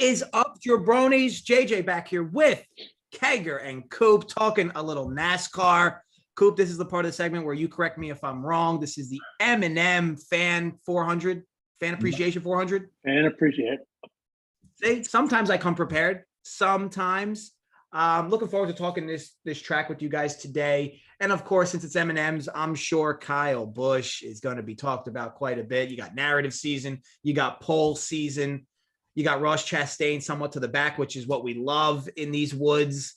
is up, jabronis? JJ back here with Keg and Coop talking a little NASCAR. Coop, this is the part of the segment where you correct me if I'm wrong. This is the M&M Fan 400, Fan Appreciation 400. Fan Appreciate. See, sometimes I come prepared. Sometimes. Looking forward to talking this track with you guys today. And of course, since it's M&M's, I'm sure Kyle Busch is going to be talked about quite a bit. You got narrative season, you got pole season, you got Ross Chastain somewhat to the back, which is what we love in these woods.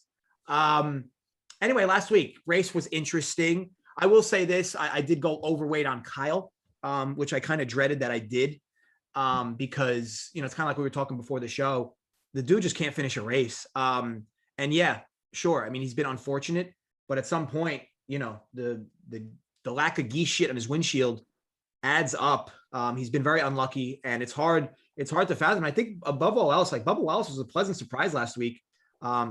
Anyway, last week race was interesting. I will say this: I did go overweight on Kyle, which I kind of dreaded that I did, because it's kind of like we were talking before the show. The dude just can't finish a race. And yeah, sure. I mean, he's been unfortunate, but at some point, the lack of geese shit on his windshield adds up. He's been very unlucky, and it's hard to fathom. I think above all else, like Bubba Wallace was a pleasant surprise last week.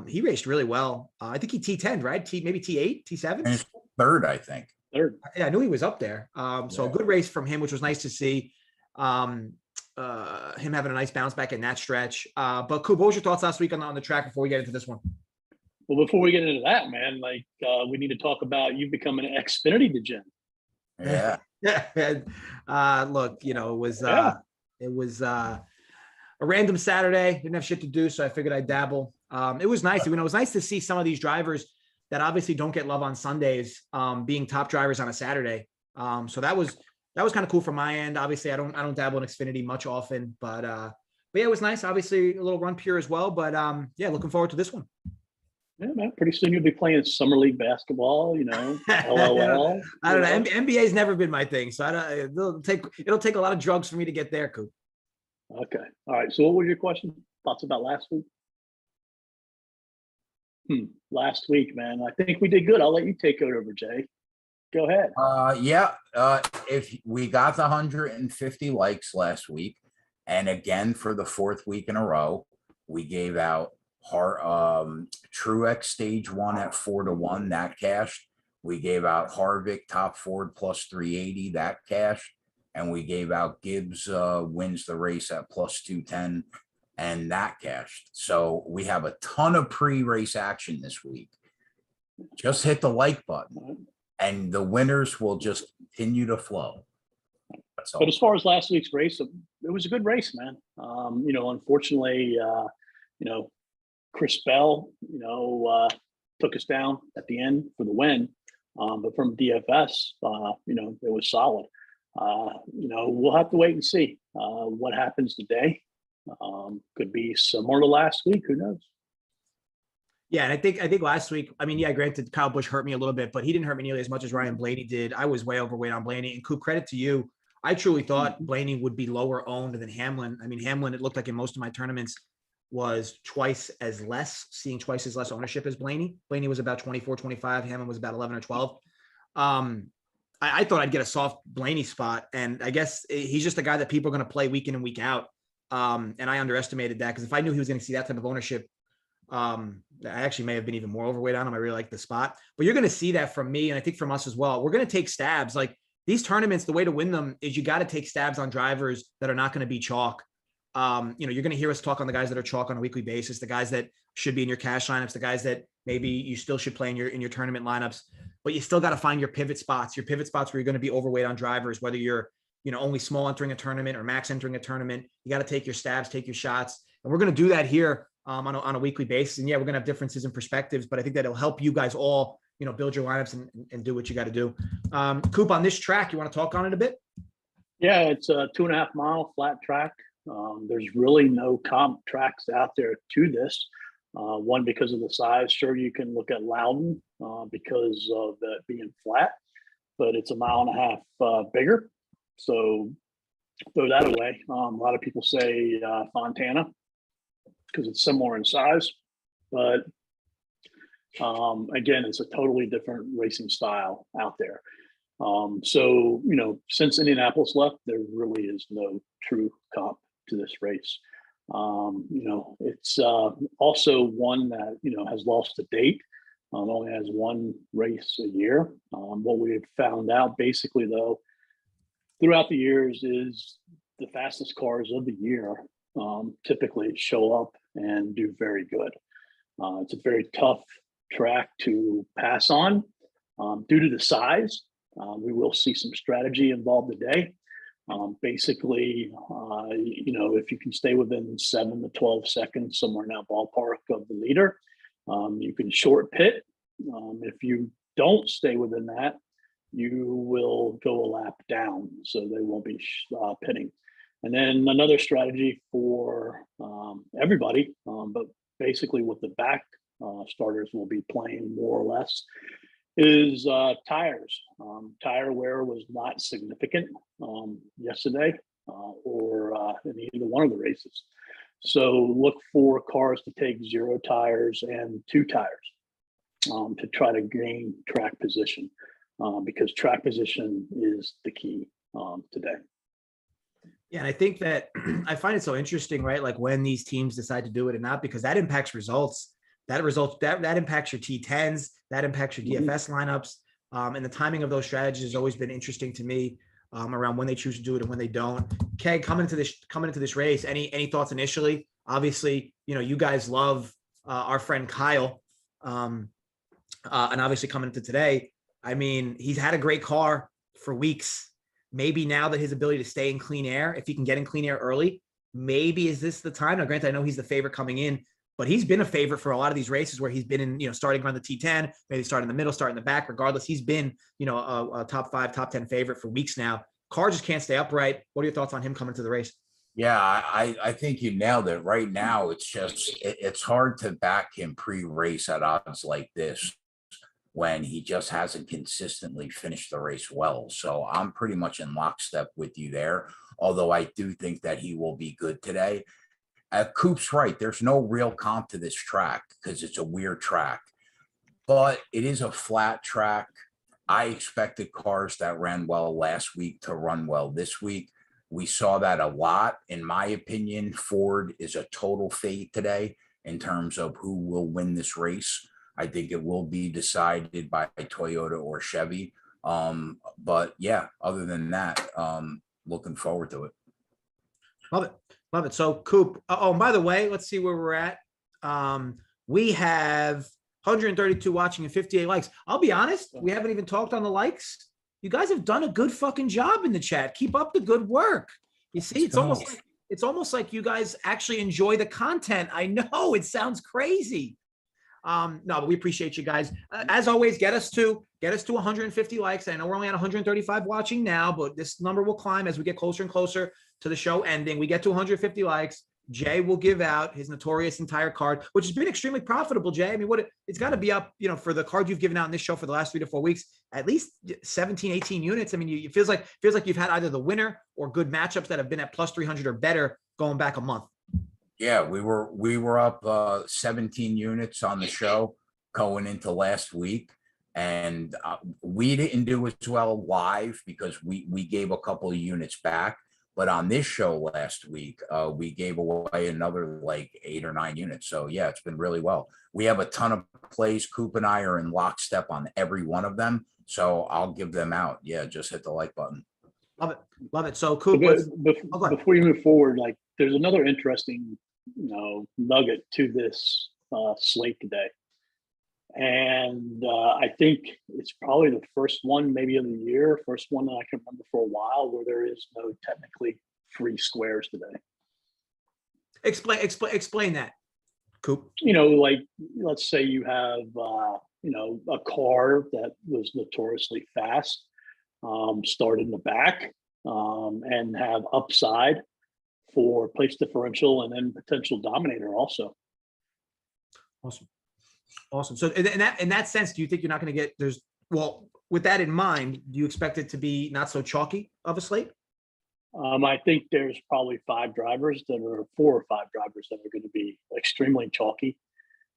He raced really well. I think he T10'd, right? Maybe T8, T7? Third, I think. Third. Yeah, I knew he was up there. So a good race from him, which was nice to see. Him having a nice bounce back in that stretch. But Coop, what was your thoughts last week on the track before we get into this one? Well, before we get into that, man, we need to talk about you becoming an Xfinity degen. Yeah. Look, it was a random Saturday. Didn't have shit to do, so I figured I'd dabble. It was nice. It was nice to see some of these drivers that obviously don't get love on Sundays, being top drivers on a Saturday. So that was kind of cool from my end. Obviously, I don't dabble in Xfinity much often, but yeah, it was nice. Obviously, a little run pure as well, but yeah, looking forward to this one. Yeah, man. Pretty soon you'll be playing summer league basketball. LOL. I don't know. NBA's never been my thing, so it'll take a lot of drugs for me to get there, Coop. Okay. All right. So, what was your question? Thoughts about last week? Last week, man. I think we did good. I'll let you take it over, Jay. Go ahead. If we got the 150 likes last week, and again for the fourth week in a row, we gave out Truex stage 1 at 4-1, that cashed. We gave out Harvick top Ford plus 380, that cashed, and we gave out Gibbs wins the race at plus 210, and that cashed. So we have a ton of pre-race action this week. Just hit the like button, and the winners will just continue to flow. But as far as last week's race, it was a good race, man. Unfortunately, Chris Bell, took us down at the end for the win. But from DFS, it was solid. We'll have to wait and see what happens today. Could be similar to last week. Who knows? Yeah, and I think last week, granted, Kyle Busch hurt me a little bit, but he didn't hurt me nearly as much as Ryan Blaney did. I was way overweight on Blaney. And Coop, credit to you. I truly thought Blaney would be lower owned than Hamlin. Hamlin, it looked like in most of my tournaments, was seeing twice as less ownership as Blaney. Blaney was about 24, 25. Hamlin was about 11 or 12. I thought I'd get a soft Blaney spot, and I guess he's just a guy that people are going to play week in and week out. And I underestimated that, because if I knew he was going to see that type of ownership, I actually may have been even more overweight on him. I really like the spot, but you're going to see that from me, and I think from us as well. We're going to take stabs. Like these tournaments, the way to win them is you got to take stabs on drivers that are not going to be chalk. You're going to hear us talk on the guys that are chalk on a weekly basis, the guys that should be in your cash lineups, the guys that maybe you still should play in your tournament lineups, but you still got to find your pivot spots where you're going to be overweight on drivers, whether you're, only small entering a tournament or max entering a tournament. You got to take your stabs, take your shots. And we're going to do that here on a weekly basis. And yeah, we're going to have differences in perspectives, but I think that it'll help you guys all, build your lineups and do what you got to do. Coop, on this track, you want to talk on it a bit? Yeah, it's a 2.5 mile flat track. There's really no comp tracks out there to this. One, because of the size. Sure, you can look at Loudon because of that being flat, but it's 1.5 miles bigger. So throw that away. A lot of people say Fontana because it's similar in size, but again, it's a totally different racing style out there. So, since Indianapolis left, there really is no true comp to this race. It's also one that, has lost a date, only has one race a year. What we have found out basically, though, throughout the years is the fastest cars of the year typically show up and do very good. It's a very tough track to pass on due to the size. We will see some strategy involved today. Basically, if you can stay within 7 to 12 seconds, somewhere in that ballpark of the leader, you can short pit. If you don't stay within that, you will go a lap down, so they won't be pitting. And then another strategy for everybody, but basically what the back starters will be playing more or less, is tires. Tire wear was not significant yesterday or in either one of the races. So look for cars to take 0 tires and 2 tires to try to gain track position, because track position is the key today. Yeah, and I think that I find it so interesting, right? Like when these teams decide to do it or not, because that impacts results. That impacts your T10s, that impacts your DFS lineups. And the timing of those strategies has always been interesting to me around when they choose to do it and when they don't. Keg, coming into this race, any thoughts initially? Obviously, you guys love our friend Kyle. And obviously coming into today, I mean, he's had a great car for weeks. Maybe now that his ability to stay in clean air, if he can get in clean air early, maybe is this the time? Now, granted, I know he's the favorite coming in, but he's been a favorite for a lot of these races where he's been in, starting around the T10, maybe start in the middle, start in the back. Regardless, he's been, a top 5, top 10 favorite for weeks now. Car just can't stay upright. What are your thoughts on him coming to the race? Yeah, I think you nailed it. Right now, it's hard to back him pre-race at odds like this when he just hasn't consistently finished the race well. So I'm pretty much in lockstep with you there, although I do think that he will be good today. Coop's right. There's no real comp to this track because it's a weird track, but it is a flat track. I expected cars that ran well last week to run well this week. We saw that a lot. In my opinion, Ford is a total fade today in terms of who will win this race. I think it will be decided by Toyota or Chevy. But yeah, other than that, looking forward to it. Love it. Love it. So Coop, and by the way, let's see where we're at. We have 132 watching and 58 likes. I'll be honest, we haven't even talked on the likes. You guys have done a good fucking job in the chat. Keep up the good work. You see, it's almost like you guys actually enjoy the content. I know it sounds crazy. No, but we appreciate you guys. As always, get us to 150 likes. I know we're only at 135 watching now, but this number will climb as we get closer and closer to the show ending. We get to 150 likes. Jay will give out his notorious entire card, which has been extremely profitable, Jay. I mean, it's got to be up, for the card you've given out in this show for the last 3 to 4 weeks, at least 17, 18 units. I mean, it feels like you've had either the winner or good matchups that have been at plus 300 or better going back a month. Yeah, we were up 17 units on the show going into last week, and we didn't do as well live because we gave a couple of units back. But on this show last week, we gave away another like 8 or 9 units. So yeah, it's been really well. We have a ton of plays. Coop and I are in lockstep on every one of them. So I'll give them out. Yeah, just hit the like button. Love it. Love it. So Coop, before you move forward, like there's another interesting nugget to this slate today. And I think it's probably the first one, maybe of the year, first one that I can remember for a while where there is no technically free squares today. Explain that, Coop. Like let's say you have a car that was notoriously fast, start in the back, and have upside for place differential and then potential Dominator also. Awesome. So in that sense, do you think you're not going to get with that in mind, do you expect it to be not so chalky of a slate? I think there's probably 4 or 5 drivers that are going to be extremely chalky.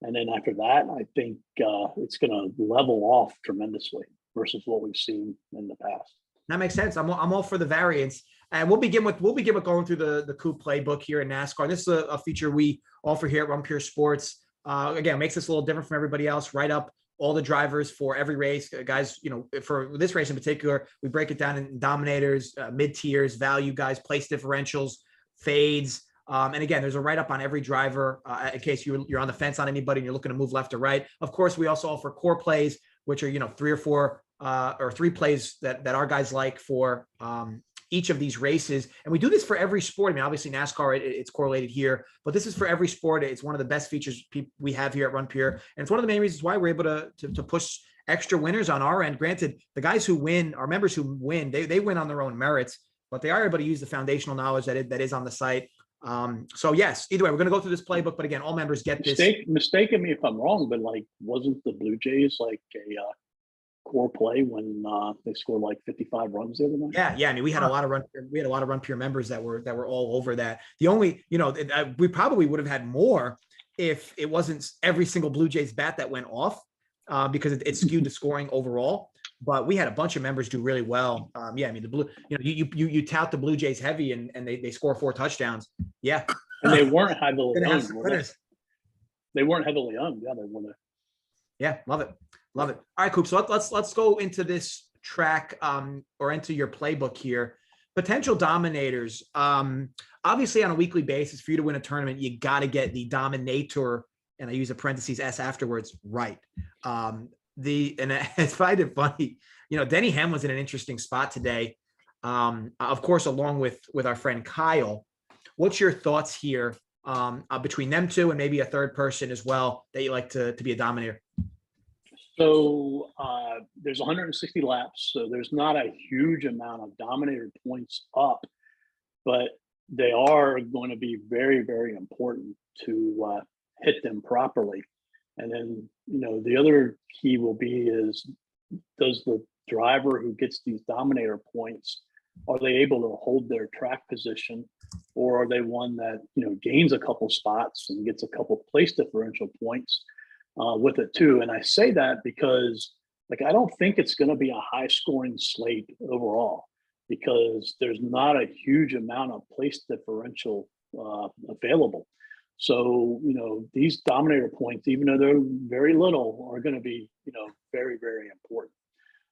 And then after that, I think it's going to level off tremendously versus what we've seen in the past. That makes sense. I'm all for the variance. And we'll begin with going through the Coop playbook here in NASCAR. This is a feature we offer here at Run Pure Sports. Again, makes this a little different from everybody else. Write up all the drivers for every race. Guys, for this race in particular, we break it down in Dominators, mid-tiers, value guys, place differentials, fades, And again, there's a write-up on every driver in case you're on the fence on anybody and you're looking to move left or right. Of course, we also offer core plays, which are, 3 or 4 or 3 plays that our guys like for each of these races. And we do this for every sport. I mean, obviously NASCAR, it's correlated here, but this is for every sport. It's one of the best features we have here at Run Pure. And it's one of the main reasons why we're able to push extra winners on our end. Granted, the guys who win, our members who win, they win on their own merits, but they are able to use the foundational knowledge that is on the site. So yes, either way, we're going to go through this playbook, but again, all members get this. Mistaken me if I'm wrong, but like, wasn't the Blue Jays like a core play when they scored like 55 runs the other night? Yeah. I mean, we had a lot of Run Pure members that were all over that. The only, we probably would have had more if it wasn't every single Blue Jays bat that went off because it skewed the scoring overall. But we had a bunch of members do really well. I mean, the blue, you tout the Blue Jays heavy and they score 4 touchdowns. Yeah. And they weren't heavily owned. They weren't heavily owned. Yeah, they were. Yeah, love it. All right, Coop. So let's go into this track or into your playbook here. Potential dominators. Obviously, on a weekly basis, for you to win a tournament, you got to get the Dominator, and I use a parentheses S afterwards, right. And I find it funny, Denny Hamlin's in an interesting spot today. Of course, along with our friend Kyle. What's your thoughts here between them two and maybe a third person as well that you like to be a dominator? So there's 160 laps, so there's not a huge amount of dominator points up, but they are going to be very, very important to hit them properly. And then, the other key will be is, does the driver who gets these dominator points, are they able to hold their track position, or are they one that, gains a couple spots and gets a couple place differential points with it too? And I say that because I don't think it's going to be a high scoring slate overall, because there's not a huge amount of place differential available. So, these dominator points, even though they're very little, are going to be, very, very important.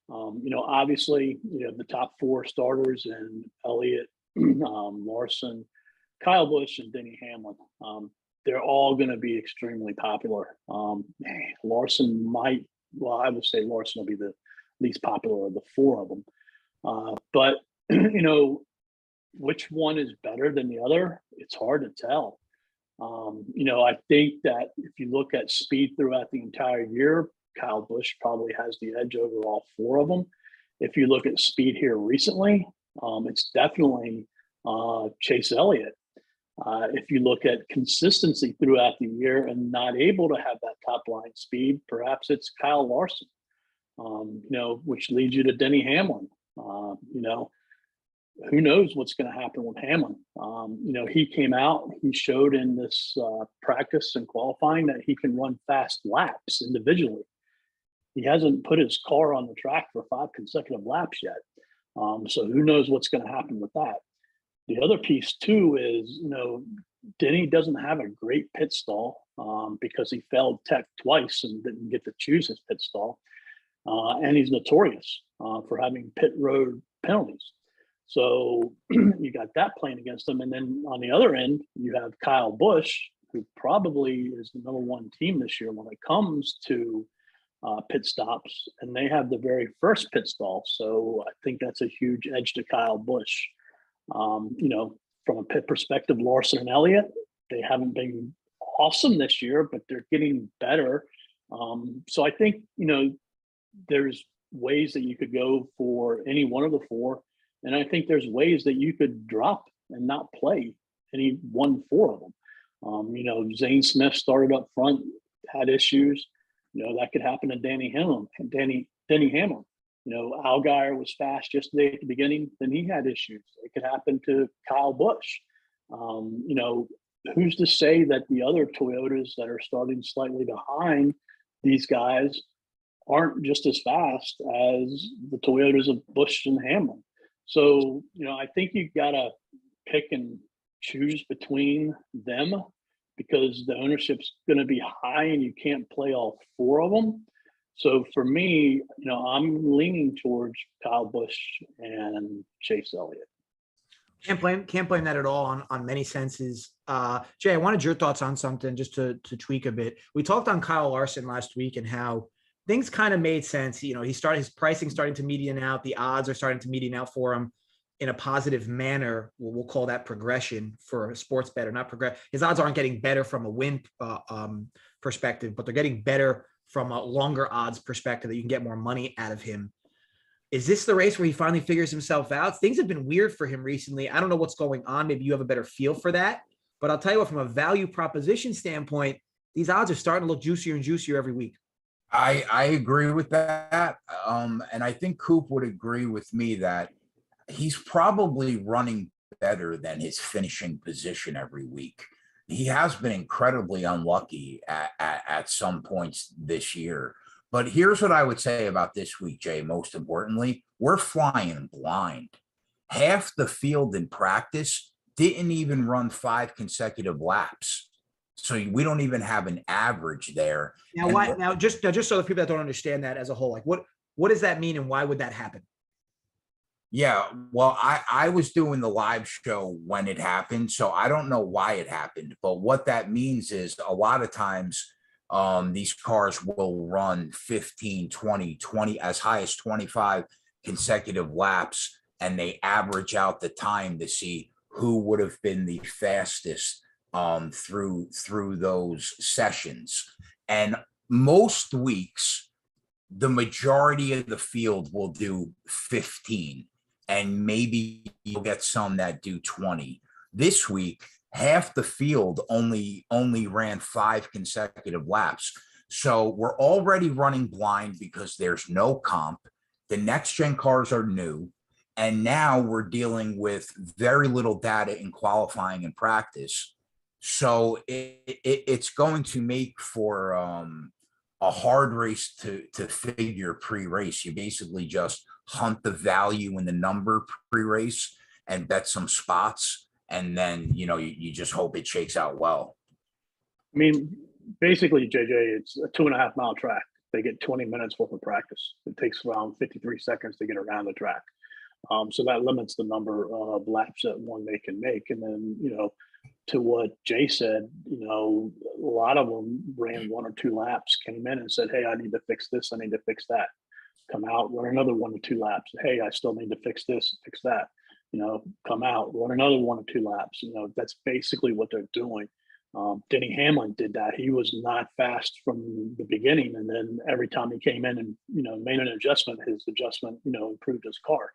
Obviously, the top 4 starters and Elliott, Larson, Kyle Busch, and Denny Hamlin. They're all going to be extremely popular. Larson I would say Larson will be the least popular of the 4 of them. But, which one is better than the other? It's hard to tell. I think that if you look at speed throughout the entire year, Kyle Busch probably has the edge over all 4 of them. If you look at speed here recently, it's definitely Chase Elliott. If you look at consistency throughout the year and not able to have that top line speed, perhaps it's Kyle Larson, which leads you to Denny Hamlin. Who knows what's going to happen with Hamlin? He came out, he showed in this practice and qualifying that he can run fast laps individually. He hasn't put his car on the track for 5 consecutive laps yet. So who knows what's going to happen with that? The other piece too is, Denny doesn't have a great pit stall because he failed tech twice and didn't get to choose his pit stall. And he's notorious for having pit road penalties. So you got that playing against him. And then on the other end, you have Kyle Busch, who probably is the number 1 team this year when it comes to pit stops. And they have the very first pit stall. So I think that's a huge edge to Kyle Busch. From a pit perspective, Larson and Elliott, they haven't been awesome this year, but they're getting better. So I think, there's ways that you could go for any one of the 4. And I think there's ways that you could drop and not play any 4 of them. Zane Smith started up front, had issues. That could happen to Denny Hamlin. Allgaier was fast yesterday at the beginning, then he had issues. It could happen to Kyle Busch. Who's to say that the other Toyotas that are starting slightly behind these guys aren't just as fast as the Toyotas of Busch and Hamlin? So, I think you got to pick and choose between them because the ownership's going to be high and you can't play all 4 of them. So for me, I'm leaning towards Kyle Busch and Chase Elliott. Can't blame that at all on many senses. Jay, I wanted your thoughts on something just to tweak a bit. We talked on Kyle Larson last week and how things kind of made sense. You know, his pricing starting to median out. The odds are starting to median out for him in a positive manner. We'll call that progression for a sports bettor, not progress. His odds aren't getting better from a win perspective, but they're getting better from a longer odds perspective that you can get more money out of him. Is this the race where he finally figures himself out? Things have been weird for him recently. I don't know what's going on. Maybe you have a better feel for that. But I'll tell you what, from a value proposition standpoint, these odds are starting to look juicier and juicier every week. I agree with that. And I think Coop would agree with me that he's probably running better than his finishing position every week. He has been incredibly unlucky at some points this year. But here's what I would say about this week, Jay. Most importantly, we're flying blind. Half the field in practice didn't even run 5 consecutive laps. So we don't even have an average there. Now, why? Now, just so the people that don't understand that as a whole, like what does that mean, and why would that happen? Yeah, well, I was doing the live show when it happened, so I don't know why it happened. But what that means is a lot of times these cars will run 15, 20, as high as 25 consecutive laps, and they average out the time to see who would have been the fastest through those sessions. And most weeks, the majority of the field will do 15, and maybe you'll get some that do 20. This week, half the field only ran 5 consecutive laps. So we're already running blind because there's no comp. The next gen cars are new. And now we're dealing with very little data in qualifying and practice. So it's going to make for a hard race to figure pre-race. You basically just hunt the value in the number pre-race and bet some spots. And then, you just hope it shakes out well. I mean, basically, JJ, it's a 2.5 mile track. They get 20 minutes worth of practice. It takes around 53 seconds to get around the track. So that limits the number of laps that one they can make. And then, to what Jay said, a lot of them ran 1 or 2 laps, came in and said, hey, I need to fix this. I need to fix that. Come out, run another 1 or 2 laps. Hey, I still need to fix this, fix that. Come out, run another 1 or 2 laps. That's basically what they're doing. Denny Hamlin did that. He was not fast from the beginning. And then every time he came in and, made an adjustment, his adjustment, improved his car.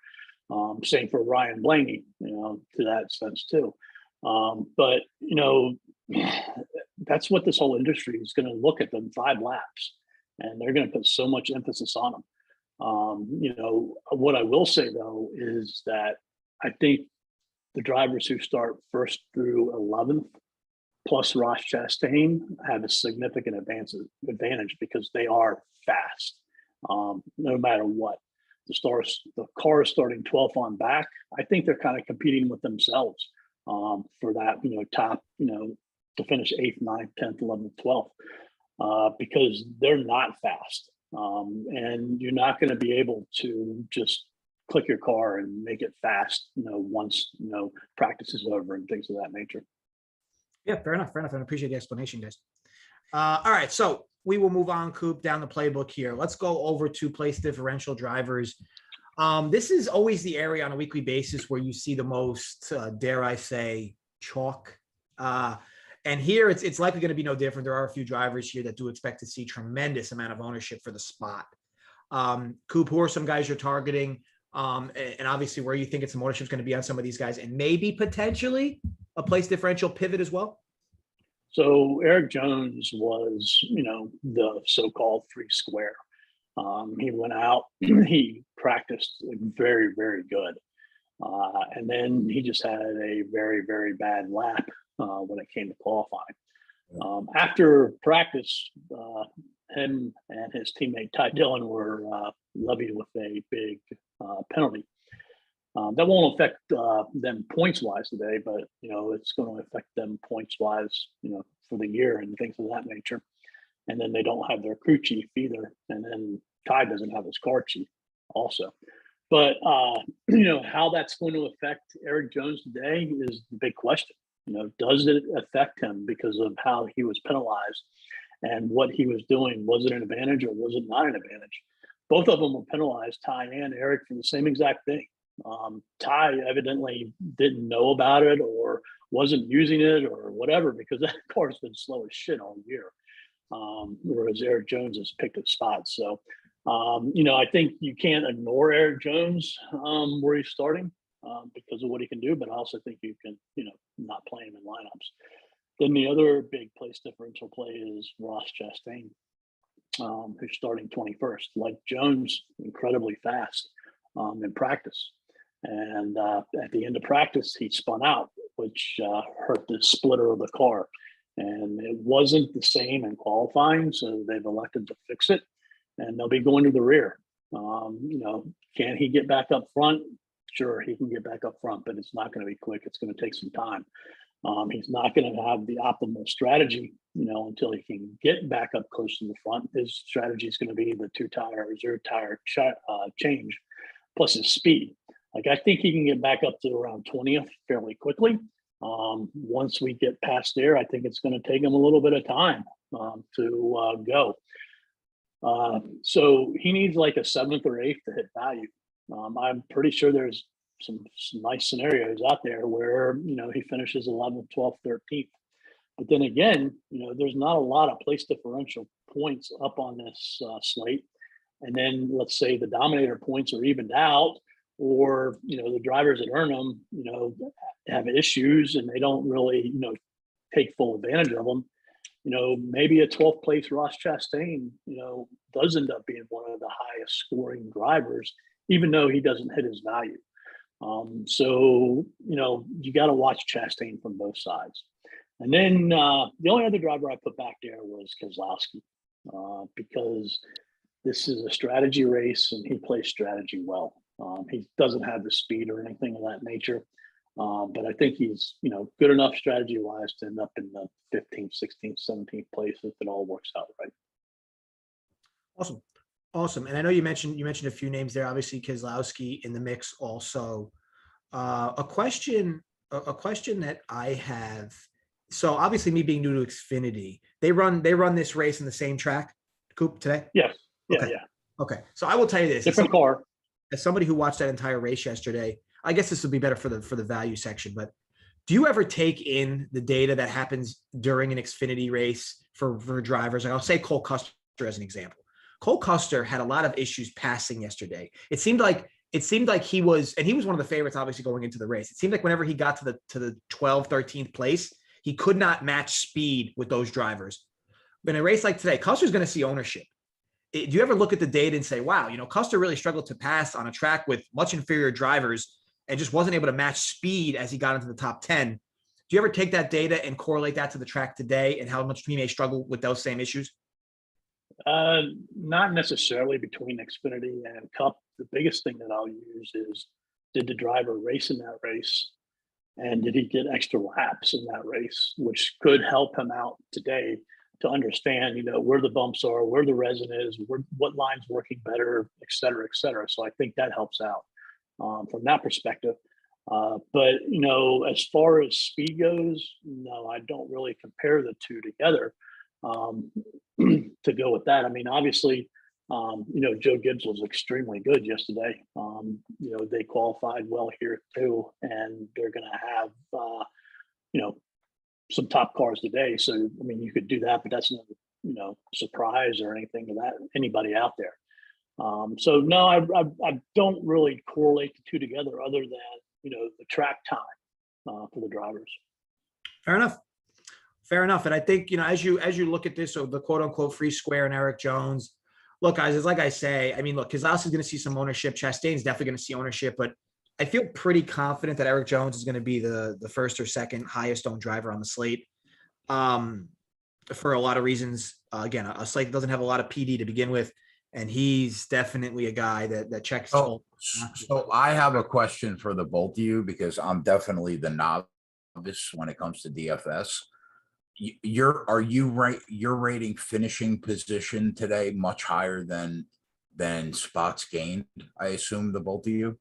Same for Ryan Blaney, to that sense too. But that's what this whole industry is going to look at them 5 laps, and they're going to put so much emphasis on them. What I will say though is that I think the drivers who start 1st through 11th plus Ross Chastain have a significant advantage because they are fast, no matter what. The cars starting 12th on back, I think they're kind of competing with themselves for that, top, to finish 8th, 9th, 10th, 11th, 12th, because they're not fast. And you're not going to be able to just click your car and make it fast, once, practice is over and things of that nature. Yeah, fair enough. I appreciate the explanation, guys. All right, so we will move on, Coop, down the playbook here. Let's go over to place differential drivers. This is always the area on a weekly basis where you see the most, dare I say, chalk. And here it's likely going to be no different. There are a few drivers here that do expect to see tremendous amount of ownership for the spot. Coop, who are some guys you're targeting? And obviously where you think it's some ownership is going to be on some of these guys, and maybe potentially a place differential pivot as well? So Eric Jones was, the so-called 3 square. He went out, he practiced very, very good. And then he just had a very, very bad lap when it came to qualifying. After practice, him and his teammate Ty Dillon were levied with a big penalty. That won't affect them points-wise today, but, it's going to affect them points-wise, for the year and things of that nature. And then they don't have their crew chief either. And then Ty doesn't have his car chief also. But you know, how that's going to affect Eric Jones today is the big question. You know, does it affect him because of how he was penalized and what he was doing? Was it an advantage or was it not an advantage? Both of them were penalized, Ty and Eric, for the same exact thing. Ty evidently didn't know about it or wasn't using it or whatever, because that car's been slow as shit all year. Whereas Eric Jones has picked his spots. So, you know, I think you can't ignore Eric Jones where he's starting because of what he can do, but I also think you can, you know, not play him in lineups. Then the other big place differential play is Ross Chastain, who's starting 21st. Like Jones, incredibly fast in practice. And at the end of practice, he spun out, which hurt the splitter of the car. And it wasn't the same in qualifying, so they've elected to fix it. And they'll be going to the rear. You know, can he get back up front? Sure, he can get back up front, but it's not going to be quick. It's going to take some time. He's not going to have the optimal strategy, you know, until he can get back up close to the front. His strategy is going to be the 2-tire or 0-tire change plus his speed. Like, I think he can get back up to around 20th fairly quickly. Once we get past there, I think it's going to take him a little bit of time to go. So he needs like a 7th or 8th to hit value. I'm pretty sure there's some nice scenarios out there where, you know, he finishes 11th, 12th, 13th. But then again, you know, there's not a lot of place differential points up on this slate. And then let's say the Dominator points are evened out, or, you know, the drivers that earn them, you know, have issues and they don't really, you know, take full advantage of them. You know, maybe a 12th place Ross Chastain, you know, does end up being one of the highest scoring drivers, even though he doesn't hit his value. So, you know, you got to watch Chastain from both sides. And then the only other driver I put back there was Keselowski, because this is a strategy race and he plays strategy well. He doesn't have the speed or anything of that nature. But I think he's, you know, good enough strategy wise to end up in the 15th, 16th, 17th place if it all works out right. Awesome. Awesome. And I know you mentioned a few names there, obviously Keselowski in the mix also. A question that I have. So obviously me being new to Xfinity, they run this race in the same track, Coop, today? Yes. Yeah. Okay. Yeah. Okay. So I will tell you this. Different car. As somebody who watched that entire race yesterday, I guess this would be better for the value section, but do you ever take in the data that happens during an Xfinity race for drivers? Like I'll say Cole Custer as an example. Cole Custer had a lot of issues passing yesterday. It seemed like he was, and he was one of the favorites obviously going into the race. It seemed like whenever he got to the 12th, 13th place, he could not match speed with those drivers. But in a race like today, Custer's going to see ownership. Do you ever look at the data and say, wow, you know, Custer really struggled to pass on a track with much inferior drivers and just wasn't able to match speed as he got into the top 10. Do you ever take that data and correlate that to the track today and how much he may struggle with those same issues? Not necessarily between Xfinity and Cup. The biggest thing that I'll use is, did the driver race in that race? And did he get extra laps in that race, which could help him out today to understand, you know, where the bumps are, where the resin is, what line's working better, et cetera, et cetera. So I think that helps out from that perspective. But, you know, as far as speed goes, no, I don't really compare the two together to go with that. I mean, obviously, you know, Joe Gibbs was extremely good yesterday. You know, they qualified well here too, and they're going to have, you know, some top cars today. So, I mean, you could do that, but that's no, you know, surprise or anything to that anybody out there. So no, I don't really correlate the two together other than, you know, the track time for the drivers. Fair enough. Fair enough. And I think, you know, as you look at this, so the quote unquote free square and Eric Jones, look, guys, it's like I say, I mean, look, Keselowski is going to see some ownership. Chastain's definitely going to see ownership, but I feel pretty confident that Eric Jones is going to be the first or second highest owned driver on the slate for a lot of reasons. Again, a slate that doesn't have a lot of PD to begin with, and he's definitely a guy that checks. So I have a question for the both of you, because I'm definitely the novice when it comes to DFS. You're rating finishing position today much higher than than spots gained, I assume, the both of you.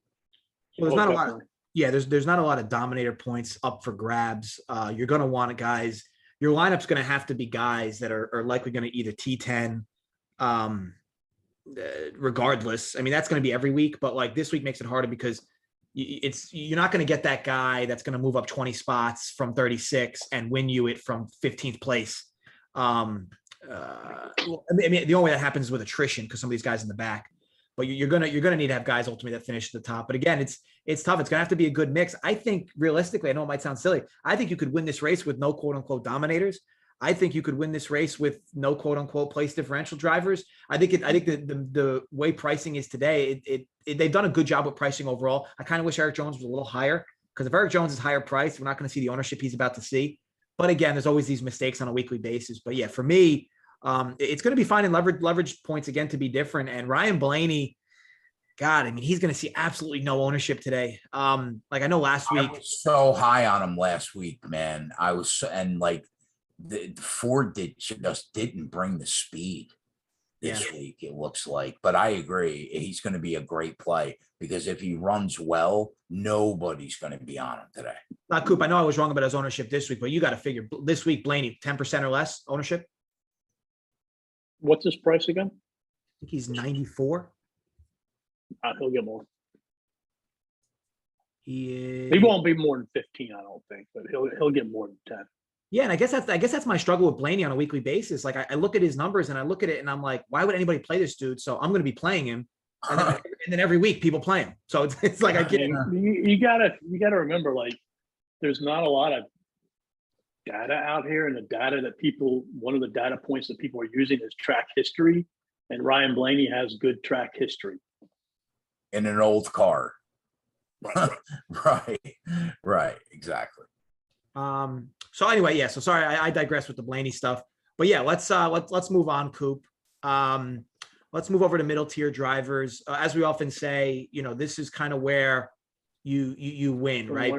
Well, there's Oh, not a lot. definitely. Yeah, there's not a lot of Dominator points up for grabs. You're going to want guys. Your lineup's going to have to be guys that are likely going to either T10, regardless. I mean, that's going to be every week, but like this week makes it harder because you're not going to get that guy that's going to move up 20 spots from 36 and win you it from 15th place. I mean, the only way that happens is with attrition because some of these guys in the back. But you're gonna need to have guys ultimately that finish at the top. But again, it's tough. It's gonna have to be a good mix. I think realistically, I know it might sound silly. I think you could win this race with no quote unquote dominators. I think you could win this race with no quote unquote place differential drivers. I think the way pricing is today, they've done a good job with pricing overall. I kind of wish Eric Jones was a little higher because if Eric Jones is higher priced, we're not going to see the ownership he's about to see. But again, there's always these mistakes on a weekly basis. But yeah, for me, it's going to be finding leverage points again to be different. And Ryan Blaney, God, I mean, he's going to see absolutely no ownership today. Like I know last week, I was so high on him last week, man. I was, and like the Ford just didn't bring the speed this week, it looks like. But I agree, he's going to be a great play because if he runs well, nobody's going to be on him today. Coop, I know I was wrong about his ownership this week, but you got to figure this week, Blaney, 10% or less ownership. What's his price again? I think he's 94. He'll get more. He won't be more than 15, I don't think, but he'll get more than 10. Yeah, and I guess that's my struggle with Blaney on a weekly basis. Like I look at his numbers and I look at it and I'm like, why would anybody play this dude? So I'm going to be playing him, and then every week people play him. So it's like I get. You gotta remember, like, there's not a lot of data out here, and the data that one of the data points that people are using is track history, and Ryan Blaney has good track history in an old car. Right. right, exactly. So anyway, yeah. So sorry, I digress with the Blaney stuff, but yeah, let's move on, Coop. Let's move over to middle tier drivers. As we often say, you know, this is kind of where you win, right?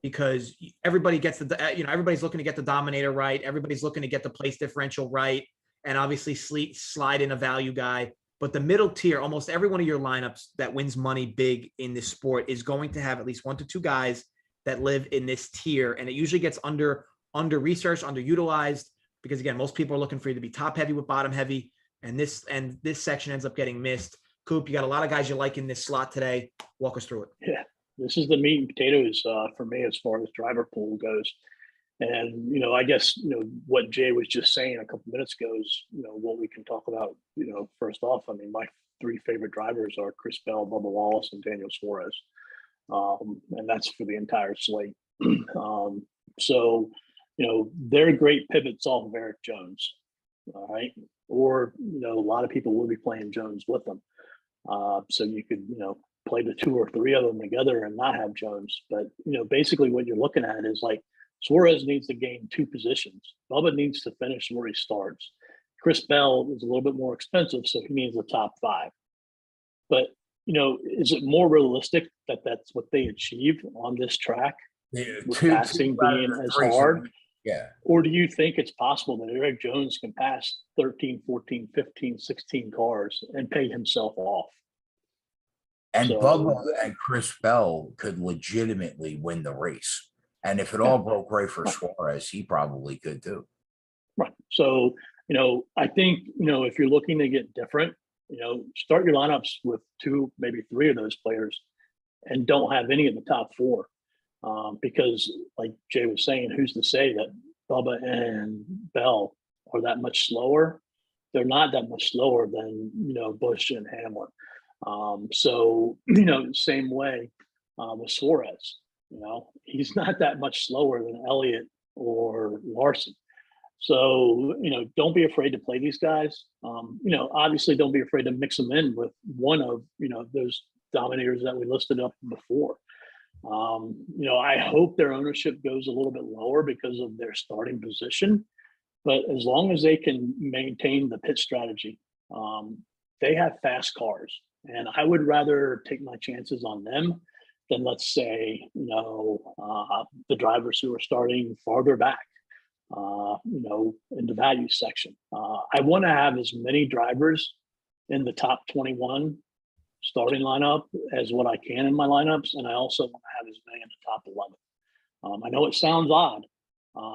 Because everybody gets everybody's looking to get the Dominator right. Everybody's looking to get the place differential right, and obviously slide in a value guy. But the middle tier, almost every one of your lineups that wins money big in this sport is going to have at least 1 to 2 guys that live in this tier, and it usually gets under researched, underutilized, because again, most people are looking for you to be top heavy with bottom heavy, and this section ends up getting missed. Coop, you got a lot of guys you like in this slot today. Walk us through it. Yeah, this is the meat and potatoes for me as far as driver pool goes. And, you know, I guess, you know, what Jay was just saying a couple minutes ago is, you know, what we can talk about, you know, first off, I mean, my 3 favorite drivers are Chris Bell, Bubba Wallace, and Daniel Suarez. And that's for the entire slate. So, you know, they're great pivots off of Eric Jones. All right. Or, you know, a lot of people will be playing Jones with them. So you could, you know, play the 2 or 3 of them together and not have Jones. But, you know, basically what you're looking at is like Suarez needs to gain 2 positions. Bubba needs to finish where he starts. Chris Bell is a little bit more expensive, so he needs the top 5. But, you know, is it more realistic that that's what they achieve on this track? With passing being as hard? Yeah. Or do you think it's possible that Eric Jones can pass 13, 14, 15, 16 cars and pay himself off? And Bubba and Chris Bell could legitimately win the race. And if it all broke right for Suarez, he probably could too. Right. So, you know, I think, you know, if you're looking to get different, you know, start your lineups with 2, maybe 3 of those players and don't have any of the top 4. Because like Jay was saying, who's to say that Bubba and Bell are that much slower? They're not that much slower than, you know, Busch and Hamlin. So, you know, same way with Suarez, you know, he's not that much slower than Elliott or Larson. So, you know, don't be afraid to play these guys. You know, obviously don't be afraid to mix them in with one of, you know, those dominators that we listed up before. You know, I hope their ownership goes a little bit lower because of their starting position, but as long as they can maintain the pit strategy, they have fast cars, and I would rather take my chances on them than, let's say, you know, the drivers who are starting farther back, you know, in the value section. I want to have as many drivers in the top 21 starting lineup as what I can in my lineups. And I also want to have as many in the top 11. I know it sounds odd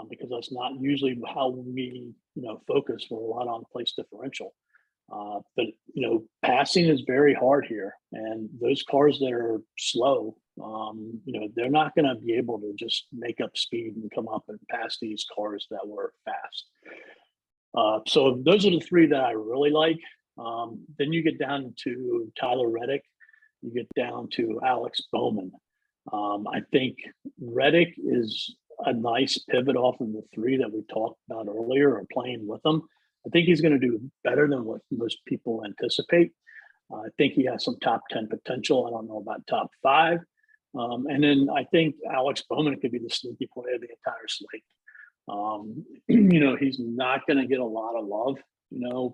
because that's not usually how we, focus. We're a lot on place differential. But passing is very hard here, and those cars that are slow, they're not going to be able to just make up speed and come up and pass these cars that were fast. So those are the three that I really like. Then you get down to Tyler Reddick, you get down to Alex Bowman. I think Reddick is a nice pivot off of the three that we talked about earlier, or playing with them. I think he's going to do better than what most people anticipate. I think he has some top 10 potential. I don't know about top 5. And then I think Alex Bowman could be the sneaky player of the entire slate. He's not going to get a lot of love,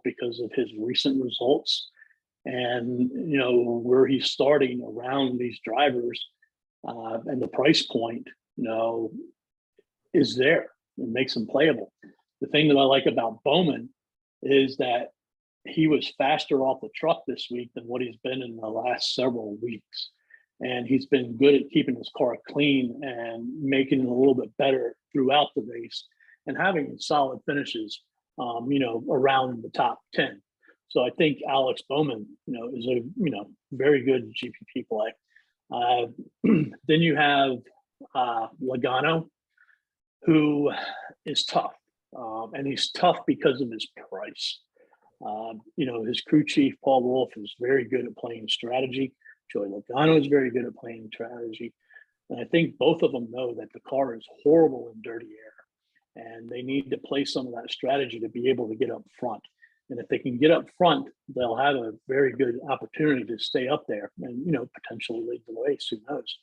because of his recent results and, where he's starting around these drivers and the price point, is there. It makes him playable. The thing that I like about Bowman is that he was faster off the truck this week than what he's been in the last several weeks. And he's been good at keeping his car clean and making it a little bit better throughout the race and having solid finishes, around the top 10. So I think Alex Bowman, is a, very good GPP play. Then you have Logano, who is tough. And he's tough because of his price. His crew chief, Paul Wolf, is very good at playing strategy. Joey Logano is very good at playing strategy. And I think both of them know that the car is horrible in dirty air. And they need to play some of that strategy to be able to get up front. And if they can get up front, they'll have a very good opportunity to stay up there and, potentially lead the race. Who knows?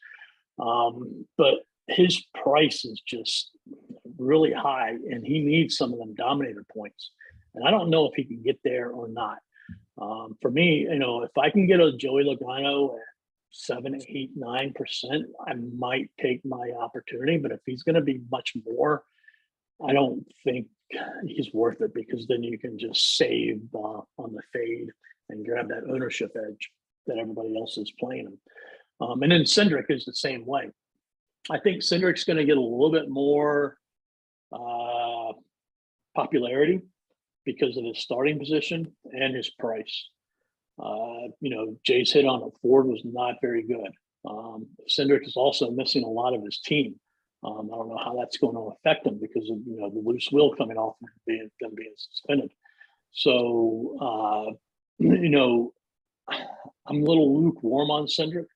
But his price is just really high, and he needs some of them Dominator points. And I don't know if he can get there or not. For me, if I can get a Joey Logano at 7, 8, 9%, I might take my opportunity. But if he's going to be much more, I don't think he's worth it, because then you can just save on the fade and grab that ownership edge that everybody else is playing him. And then Cindric is the same way. I think Cindric's going to get a little bit more popularity because of his starting position and his price. Jay's hit on it. Ford was not very good. Cindric is also missing a lot of his team. I don't know how that's going to affect him because of the loose wheel coming off and them being suspended. So I'm a little lukewarm on Cindric.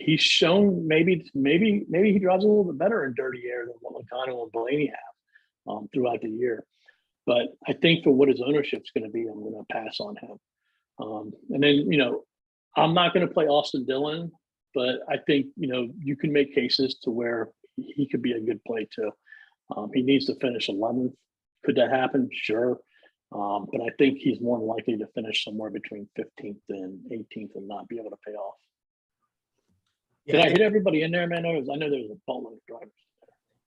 He's shown maybe he drives a little bit better in dirty air than what Logano and Blaney have throughout the year. But I think for what his ownership is going to be, I'm going to pass on him. And then, I'm not going to play Austin Dillon, but I think, you can make cases to where he could be a good play too. He needs to finish 11th. Could that happen? Sure. But I think he's more than likely to finish somewhere between 15th and 18th and not be able to pay off. Did I hit everybody in there, man? I know there's a boatload of drivers.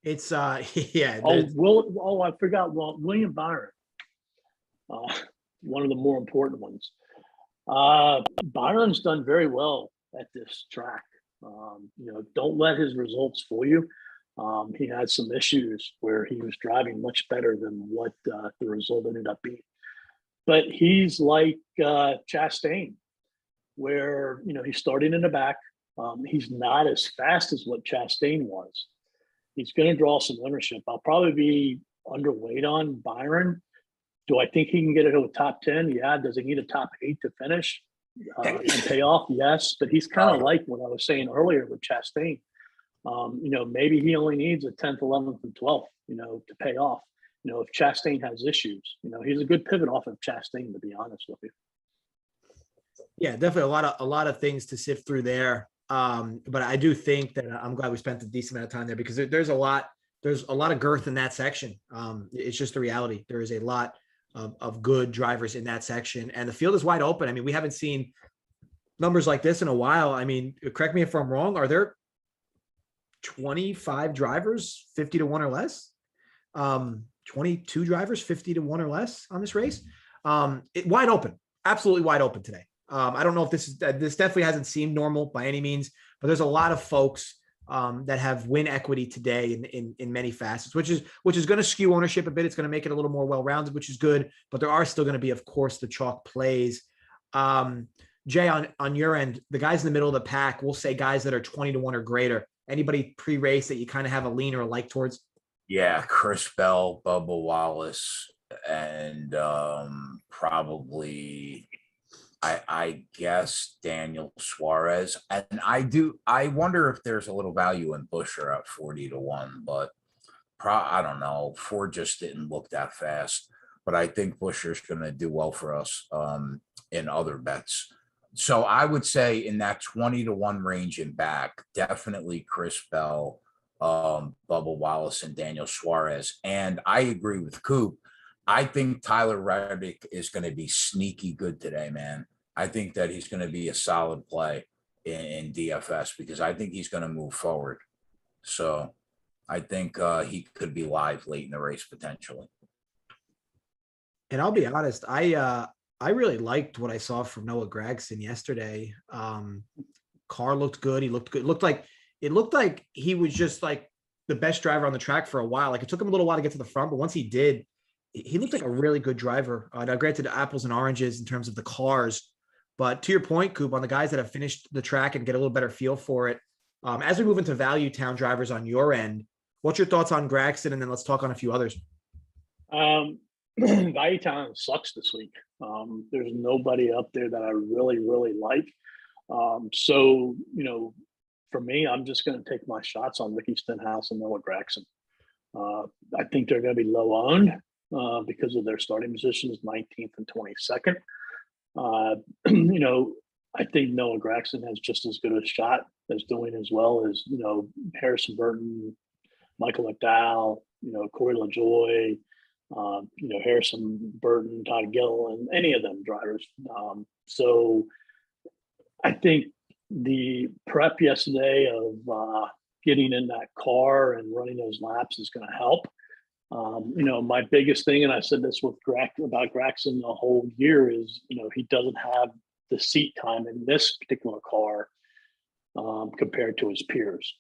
It's yeah. I forgot. Well, William Byron, one of the more important ones. Byron's done very well at this track. Don't let his results fool you. He had some issues where he was driving much better than what the result ended up being. But he's like Chastain, where he's starting in the back. He's not as fast as what Chastain was. He's going to draw some ownership. I'll probably be underweight on Byron. Do I think he can get it to a top 10? Yeah. Does he need a top 8 to finish and pay off? Yes. But he's kind of like what I was saying earlier with Chastain. Maybe he only needs a 10th, 11th, and 12th, to pay off. If Chastain has issues, he's a good pivot off of Chastain, to be honest with you. Yeah, definitely a lot of things to sift through there. But I do think that I'm glad we spent a decent amount of time there, because there's a lot of girth in that section. It's just the reality. There is a lot of good drivers in that section, and the field is wide open. I mean, we haven't seen numbers like this in a while. I mean, correct me if I'm wrong. Are there 25 drivers 50 to 1 or less? 22 drivers 50 to 1 or less on this race? Wide open, absolutely wide open today. I don't know if this definitely hasn't seemed normal by any means, but there's a lot of folks that have win equity today in many facets, which is going to skew ownership a bit. It's going to make it a little more well-rounded, which is good, but there are still going to be, of course, the chalk plays. Jay, on your end, the guys in the middle of the pack, we'll say guys that are 20-1 or greater. Anybody pre-race that you kind of have a lean or a like towards? Yeah, Chris Bell, Bubba Wallace, and probably I guess Daniel Suarez. And I wonder if there's a little value in Busher at 40-1, but I don't know. Ford just didn't look that fast. But I think Busher's gonna do well for us in other bets. So I would say in that 20-1 range and back, definitely Chris Bell, Bubba Wallace, and Daniel Suarez. And I agree with Coop. I think Tyler Reddick is going to be sneaky good today, man. I think that he's going to be a solid play in DFS because I think he's going to move forward. So I think he could be live late in the race potentially. And I'll be honest, I really liked what I saw from Noah Gragson yesterday. Car looked good. He looked good. It looked like he was just like the best driver on the track for a while. Like it took him a little while to get to the front, but once he did, he looked like a really good driver. Now, granted, apples and oranges in terms of the cars, but to your point, Coop, on the guys that have finished the track and get a little better feel for it. As we move into value town drivers on your end, what's your thoughts on Gragson? And then let's talk on a few others. Value town sucks this week. There's nobody up there that I really, really like. So, for me, I'm just going to take my shots on Ricky Stenhouse and Noah Gragson. I think they're going to be low owned because of their starting positions, 19th and 22nd. I think Noah Gragson has just as good a shot as doing as well as, Harrison Burton, Michael McDowell, Corey LaJoy, Harrison Burton, Todd Gilliland, any of them drivers. So I think the prep yesterday of getting in that car and running those laps is going to help. My biggest thing, and I said this with about Gragson the whole year, is, he doesn't have the seat time in this particular car compared to his peers.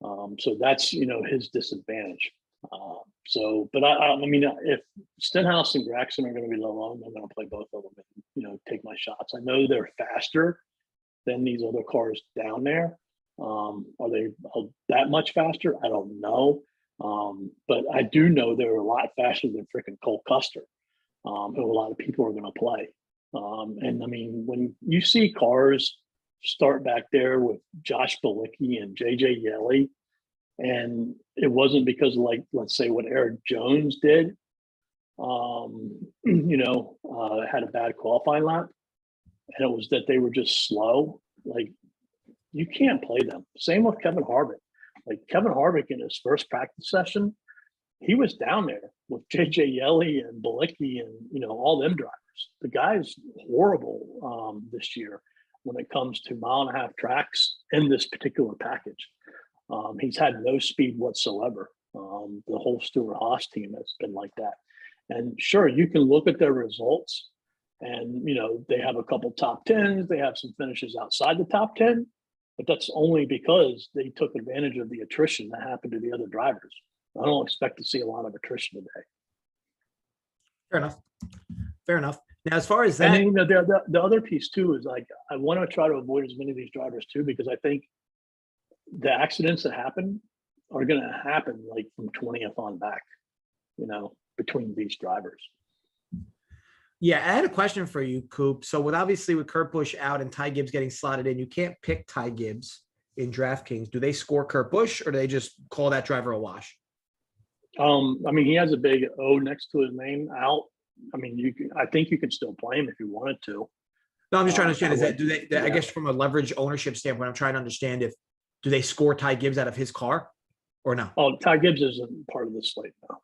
So that's, his disadvantage. But I mean, if Stenhouse and Gragson are going to be low on, I'm going to play both of them and, take my shots. I know they're faster than these other cars down there. Are they that much faster? I don't know. But I do know they're a lot faster than freaking Cole Custer, who a lot of people are going to play. And I mean, when you see cars start back there with Josh Bilicki and JJ Yeley, and it wasn't because of, like, let's say what Eric Jones did, had a bad qualifying lap, and it was that they were just slow. Like, you can't play them. Same with Kevin Harvick. Like, Kevin Harvick in his first practice session, he was down there with JJ Yeley and Bilicki and, all them drivers. The guy's horrible this year when it comes to 1.5-mile tracks in this particular package. He's had no speed whatsoever. The whole Stewart-Haas team has been like that. And sure, you can look at their results and, they have a couple top 10s. They have some finishes outside the top 10, but that's only because they took advantage of the attrition that happened to the other drivers. I don't expect to see a lot of attrition today. Fair enough. Now, as far as that, and then, the other piece too is, like, I want to try to avoid as many of these drivers too, because I think the accidents that happen are going to happen like from 20th on back, between these drivers. Yeah, I had a question for you, Coop. So with Kurt Busch out and Ty Gibbs getting slotted in, you can't pick Ty Gibbs in DraftKings. Do they score Kurt Busch, or do they just call that driver a wash? I mean, he has a big O next to his name out. I mean, I think you could still play him if you wanted to. No, I'm just trying to understand. I guess from a leverage ownership standpoint, I'm trying to understand do they score Ty Gibbs out of his car or no? Oh, Ty Gibbs isn't part of the slate now.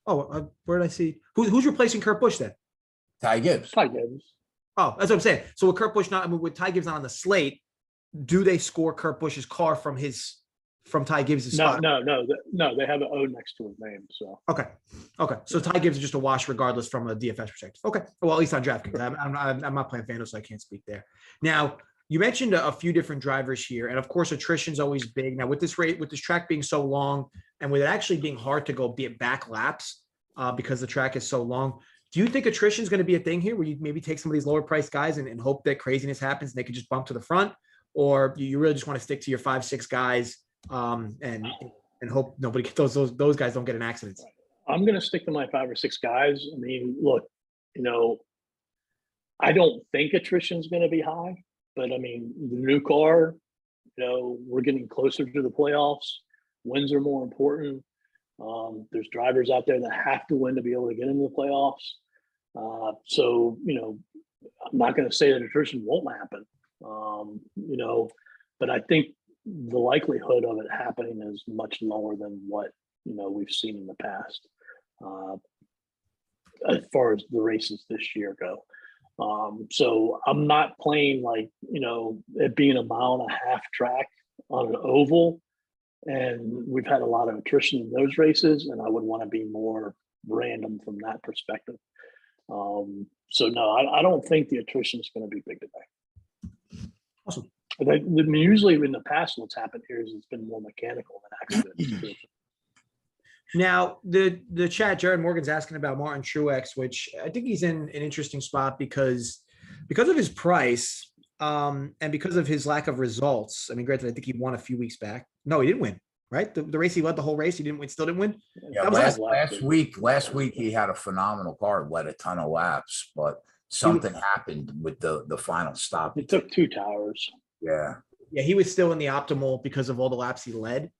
Oh, where did I see? Who's replacing Kurt Busch then? Ty Gibbs. Ty Gibbs. Oh, that's what I'm saying. So with Kurt Busch with Ty Gibbs not on the slate, do they score Kurt Busch's car from his from Ty Gibbs' No, spot? no, they have an O next to his name. So Okay. So Ty Gibbs is just a wash regardless from a DFS perspective. Okay. Well, at least on DraftKings. I'm not playing FanDuel, so I can't speak there. Now, you mentioned a few different drivers here, and of course, attrition's always big. Now, with this track being so long, and with it actually being hard to go back laps because the track is so long, do you think attrition is going to be a thing here, where you maybe take some of these lower priced guys and hope that craziness happens and they can just bump to the front, or you really just want to stick to your 5-6 guys and hope nobody those guys don't get in accidents? I'm going to stick to my 5 or 6 guys. I mean, look, I don't think attrition is going to be high. But I mean, the new car, we're getting closer to the playoffs. Wins are more important. There's drivers out there that have to win to be able to get into the playoffs. So, I'm not going to say that attrition won't happen, but I think the likelihood of it happening is much lower than what, we've seen in the past as far as the races this year go. So I'm not playing like, it being a 1.5 mile track on an oval. And we've had a lot of attrition in those races, and I would want to be more random from that perspective. So no, I don't think the attrition is going to be big today. Awesome. But usually in the past, what's happened here is it's been more mechanical than accidents. Now, the chat, Jared Morgan's asking about Martin Truex, which I think he's in an interesting spot because of his price and because of his lack of results. I mean, granted, I think he won a few weeks back. No, he didn't win, right? The race he led the whole race, he didn't win, still didn't win. Yeah, last week he had a phenomenal car, led a ton of laps, but something happened with the final stop. He took 2 towers. Yeah. Yeah, he was still in the optimal because of all the laps he led.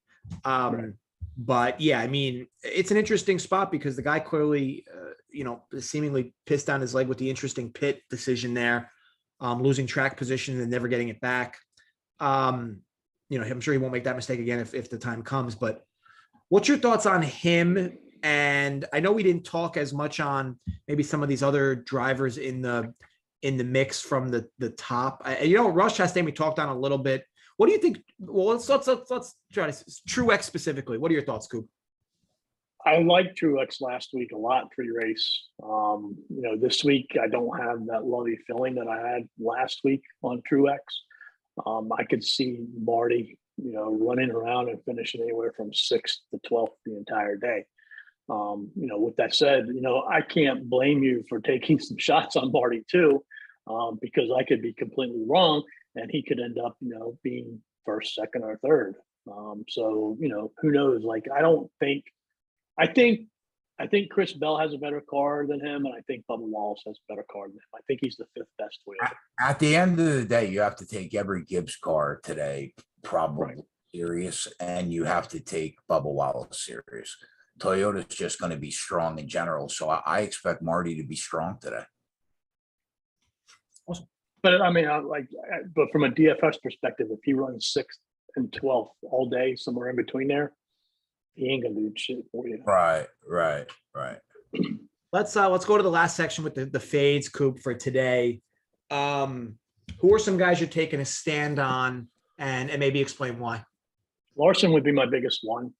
Right. But yeah, I mean, it's an interesting spot because the guy clearly, seemingly pissed down his leg with the interesting pit decision there, losing track position and never getting it back. I'm sure he won't make that mistake again if the time comes. But what's your thoughts on him? And I know we didn't talk as much on maybe some of these other drivers in the mix from the top. Ross Chastain we talked on a little bit. What do you think? Well, let's try to Truex specifically. What are your thoughts, Coop? I liked Truex last week a lot pre-race. This week I don't have that lovey feeling that I had last week on Truex. I could see Marty, running around and finishing anywhere from 6th to 12th the entire day. With that said, I can't blame you for taking some shots on Marty too, because I could be completely wrong and he could end up, being 1st, 2nd, or 3rd. So, who knows? Like, I think Chris Bell has a better car than him, and I think Bubba Wallace has a better car than him. I think he's the 5th best wheel. At the end of the day, you have to take every Gibbs car today, probably Right. serious, and you have to take Bubba Wallace serious. Toyota's just going to be strong in general, so I expect Marty to be strong today. Awesome. But I mean, but from a DFS perspective, if he runs 6th and 12th all day, somewhere in between there, he ain't gonna do shit for you. Right. Let's go to the last section with the fades, Coop, for today. Who are some guys you're taking a stand on, and maybe explain why? Larson would be my biggest one.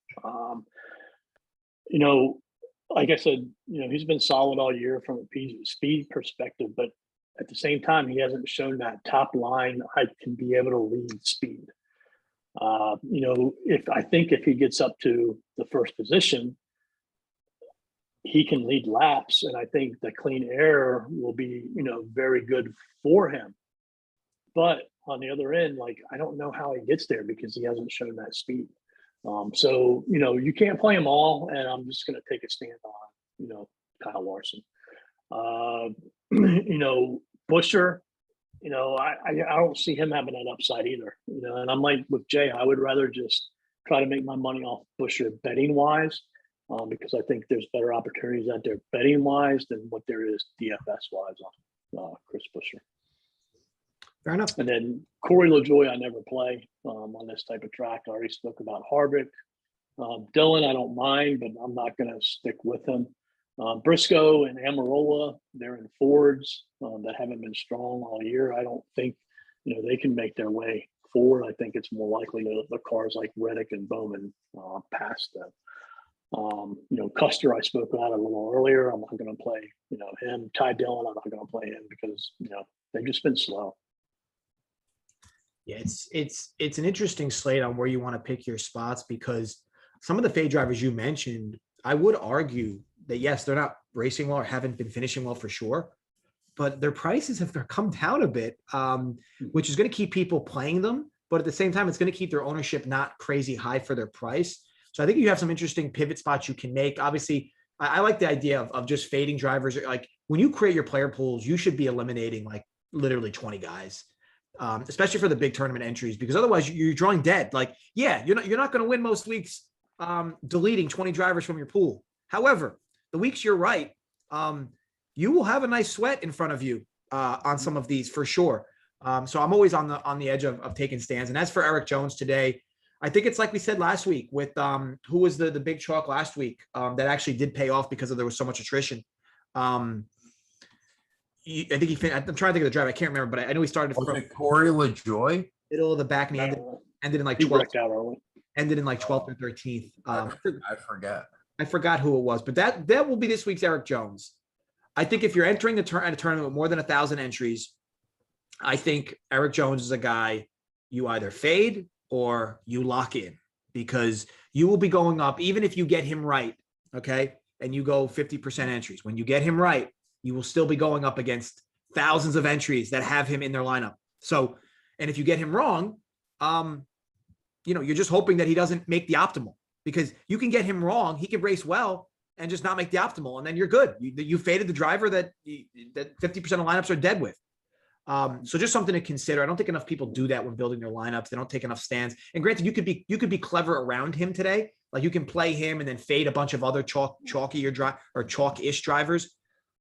Like I said, he's been solid all year from a speed perspective, but at the same time, he hasn't shown that top line. I can be able to lead speed. If he gets up to the 1st position, he can lead laps, and I think the clean air will be, very good for him. But on the other end, I don't know how he gets there because he hasn't shown that speed. So you can't play them all, and I'm just going to take a stand on, Kyle Larson. Busher, I don't see him having that upside either. And I'm like with Jay, I would rather just try to make my money off Busher betting wise, because I think there's better opportunities out there betting wise than what there is DFS wise on Chris Busher. Fair enough. And then Corey LaJoie, I never play on this type of track. I already spoke about Harvick. Dylan, I don't mind, but I'm not going to stick with him. Briscoe and Amarola, they're in Fords that haven't been strong all year. I don't think, they can make their way Ford, I think it's more likely the cars like Reddick and Bowman pass them. Custer, I spoke about a little earlier. I'm not going to play, him. Ty Dillon, I'm not going to play him because, they've just been slow. Yeah, it's an interesting slate on where you want to pick your spots, because some of the fade drivers you mentioned, I would argue that yes, they're not racing well or haven't been finishing well for sure, but their prices have come down a bit, which is going to keep people playing them. But at the same time, it's going to keep their ownership not crazy high for their price. So I think you have some interesting pivot spots you can make. Obviously, I like the idea of just fading drivers. Like when you create your player pools, you should be eliminating like literally 20 guys, especially for the big tournament entries, because otherwise you're drawing dead. Like, yeah, you're not going to win most weeks deleting 20 drivers from your pool. However, the weeks you're right, you will have a nice sweat in front of you on some of these for sure. So I'm always on the edge of taking stands. And as for Eric Jones today, I think it's like we said last week with who was the big chalk last week that actually did pay off because there was so much attrition. I think I'm trying to think of the drive. I can't remember, but I know he started from Corey LaJoy, middle of the back, and he ended in like 12th. Ended in like 12th or 13th. I forget. I forgot who it was, but that will be this week's Eric Jones. I think if you're entering a tournament with more than 1,000 entries, I think Eric Jones is a guy you either fade or you lock in, because you will be going up even if you get him right, okay? And you go 50% entries. When you get him right, you will still be going up against thousands of entries that have him in their lineup. So, and if you get him wrong, you're just hoping that he doesn't make the optimal, because you can get him wrong. He can race well and just not make the optimal, and then you're good. You faded the driver that 50% of lineups are dead with. So just something to consider. I don't think enough people do that when building their lineups. They don't take enough stands. And granted, you could be clever around him today. Like you can play him and then fade a bunch of other chalkier or chalk-ish drivers.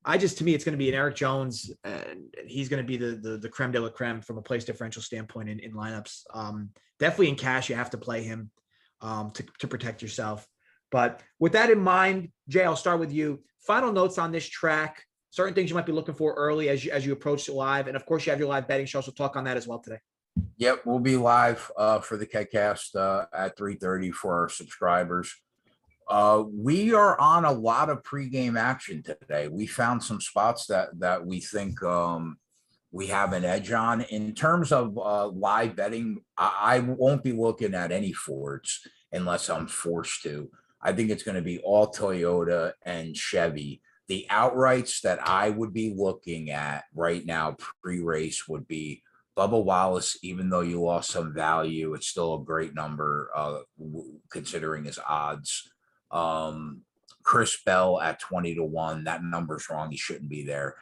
To me, it's going to be an Eric Jones, and he's going to be the creme de la creme from a place differential standpoint in lineups. Definitely in cash, you have to play him to protect yourself. But with that in mind, Jay, I'll start with you. Final notes on this track. Certain things you might be looking for early as you approach it live. And of course, you have your live betting show, so talk on that as well today. Yep, we'll be live for the Kegcast at 3:30 for our subscribers. We are on a lot of pregame action today. We found some spots that we think we have an edge on. In terms of live betting, I won't be looking at any Fords unless I'm forced to. I think it's going to be all Toyota and Chevy. The outrights that I would be looking at right now pre-race would be Bubba Wallace. Even though you lost some value, it's still a great number considering his odds. Chris Bell at 20-1. That number's wrong. He shouldn't be there.